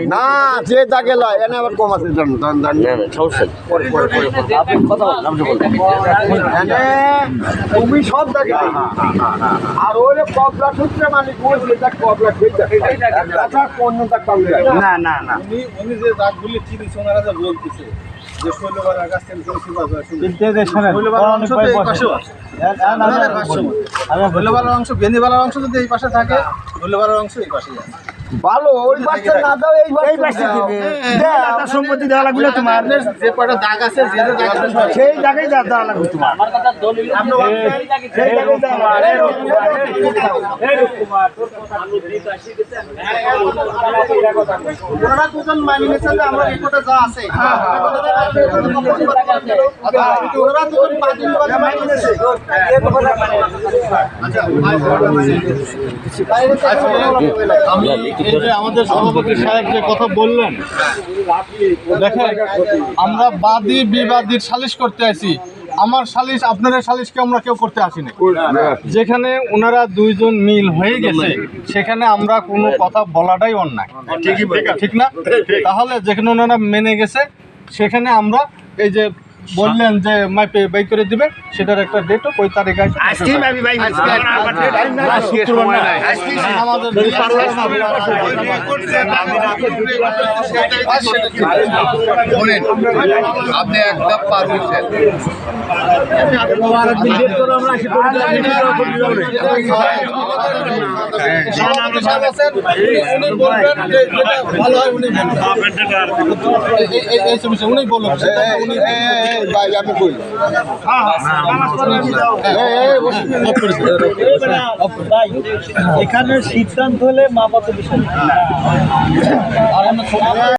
না যে দাগে লয় এনে আবার কম আছে তুমি সব দাগে আর ওই কবলা সূত্রে মালিক কবলা না না না উনি যে দাগগুলি চিনিস ওনারা যা বলতেছে যে শৈলবালার কাছ থেকে শৈলবালার অংশ বেনিবালার অংশ যদি এই পাশে থাকে শৈলবালার অংশ এই পাশে যায় ভালো ওই পাশে না দাও এই পাশে দিবে দাও সম্পত্তি দেওয়া লাগবে তোমার যে কয়টা দাগ আছে যে দাগ আছে সেই দাগেই দেওয়া লাগবে তোমার আমার কথা দলিল আপনি সেই দাগেই দেওয়া এই কুমার তোর কথা আমি ঠিক আছে ওরা দুজন মানি নিয়েছেন যে আমরা রিপোর্টে যা আছে ওরা দুজন মানি নিয়েছে আচ্ছা আমাদের সভাপতি সাহেব যে কথা বললেন দেখেন আমরা বাদী বিবাদীর সালিশ করতে আসি আমার সালিশ আপনাদের সালিশকে আমরা কেউ করতে আসিনি যেখানে ওনারা দুইজন মিল হয়ে গেছে সেখানে আমরা কোনো কথা বলাটাই অন্যায় ঠিক না তাহলে যেখানে ওনারা মেনে গেছে সেখানে আমরা এই যে বললেন যে মাইপে বাই করে দিবে সেটার একটা ডেট ওই তারিখে আপনি একদম পারবেন উনি বলবেন আমি বলি এখানে সিদ্ধান্ত হলে মা বাবা বিষয়